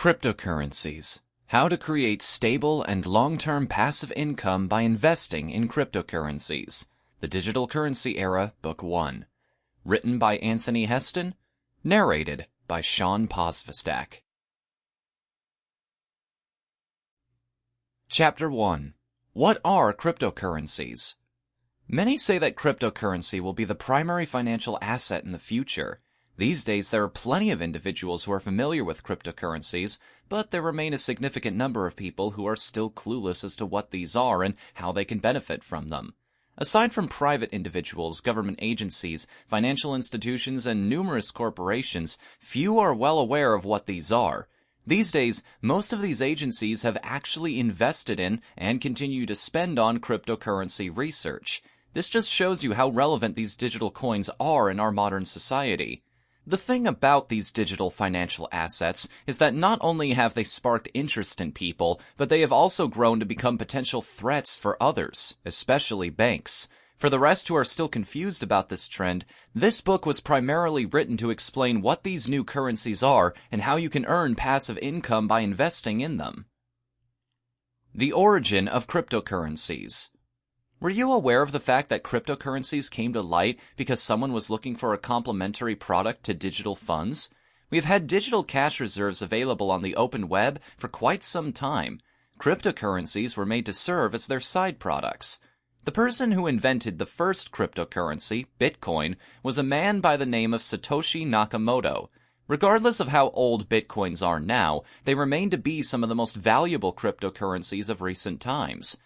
Cryptocurrencies. How to create stable and long-term passive income by investing in cryptocurrencies. The Digital Currency Era, Book 1. Written by Anthony Heston. Narrated by Posvistak. Chapter 1. What are cryptocurrencies? Many say that cryptocurrency will be the primary financial asset in the future. These days, there are plenty of individuals who are familiar with cryptocurrencies, but there remain a significant number of people who are still clueless as to what these are and how they can benefit from them. Aside from private individuals, government agencies, financial institutions, and numerous corporations, few are well aware of what these are. These days, most of these agencies have actually invested in and continue to spend on cryptocurrency research. This just shows you how relevant these digital coins are in our modern society. The thing about these digital financial assets is that not only have they sparked interest in people, but they have also grown to become potential threats for others, especially banks. For the rest who are still confused about this trend, this book was primarily written to explain what these new currencies are and how you can earn passive income by investing in them. The origin of cryptocurrencies. Were you aware of the fact that cryptocurrencies came to light because someone was looking for a complementary product to digital funds? We have had digital cash reserves available on the open web for quite some time. Cryptocurrencies were made to serve as their side products. The person who invented the first cryptocurrency, Bitcoin, was a man by the name of Satoshi Nakamoto. Regardless of how old Bitcoins are now, they remain to be some of the most valuable cryptocurrencies of recent times.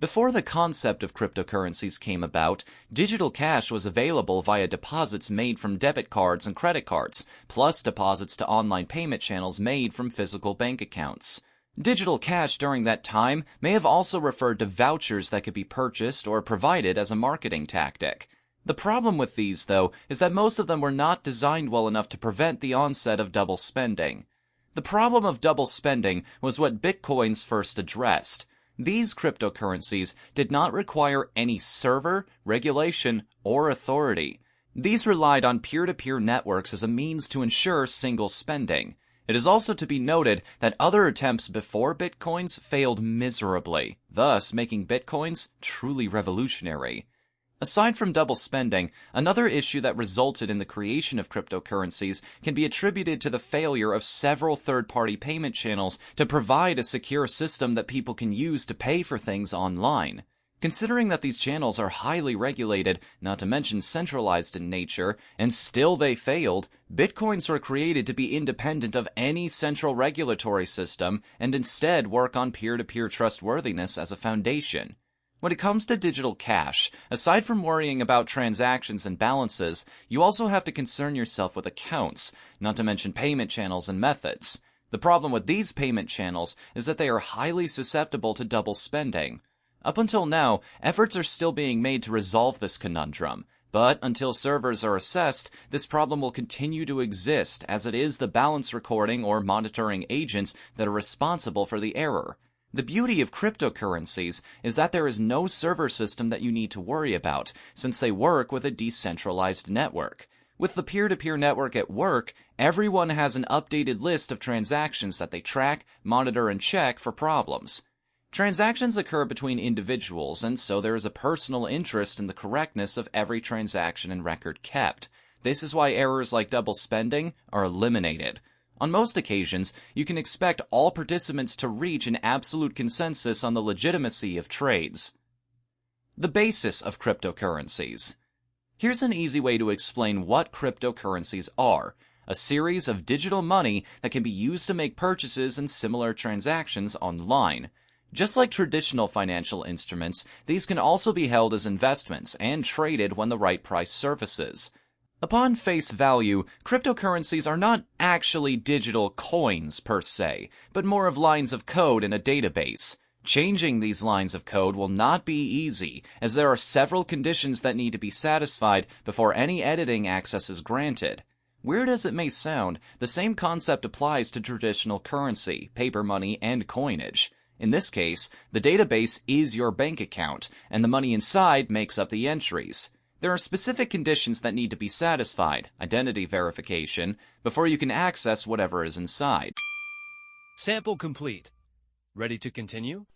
Before the concept of cryptocurrencies came about, digital cash was available via deposits made from debit cards and credit cards, plus deposits to online payment channels made from physical bank accounts. Digital cash during that time may have also referred to vouchers that could be purchased or provided as a marketing tactic. The problem with these, though, is that most of them were not designed well enough to prevent the onset of double spending. The problem of double spending was what Bitcoins first addressed. These cryptocurrencies did not require any server, regulation, or authority. These relied on peer-to-peer networks as a means to ensure single spending. It is also to be noted that other attempts before Bitcoins failed miserably, thus making Bitcoins truly revolutionary. Aside from double spending, another issue that resulted in the creation of cryptocurrencies can be attributed to the failure of several third-party payment channels to provide a secure system that people can use to pay for things online. Considering that these channels are highly regulated, not to mention centralized in nature, and still they failed, Bitcoins were created to be independent of any central regulatory system and instead work on peer-to-peer trustworthiness as a foundation. When it comes to digital cash, aside from worrying about transactions and balances, you also have to concern yourself with accounts, not to mention payment channels and methods. The problem with these payment channels is that they are highly susceptible to double spending. Up until now, efforts are still being made to resolve this conundrum, but until servers are assessed, this problem will continue to exist as it is the balance recording or monitoring agents that are responsible for the error. The beauty of cryptocurrencies is that there is no server system that you need to worry about, since they work with a decentralized network. With the peer-to-peer network at work, everyone has an updated list of transactions that they track, monitor, and check for problems. Transactions occur between individuals, and so there is a personal interest in the correctness of every transaction and record kept. This is why errors like double spending are eliminated. On most occasions, you can expect all participants to reach an absolute consensus on the legitimacy of trades. The basis of cryptocurrencies. Here's an easy way to explain what cryptocurrencies are: a series of digital money that can be used to make purchases and similar transactions online. Just like traditional financial instruments, these can also be held as investments and traded when the right price surfaces. Upon face value, cryptocurrencies are not actually digital coins per se, but more of lines of code in a database. Changing these lines of code will not be easy, as there are several conditions that need to be satisfied before any editing access is granted. Weird as it may sound, the same concept applies to traditional currency, paper money, and coinage. In this case, the database is your bank account, and the money inside makes up the entries. There are specific conditions that need to be satisfied, identity verification, before you can access whatever is inside. Sample complete. Ready to continue?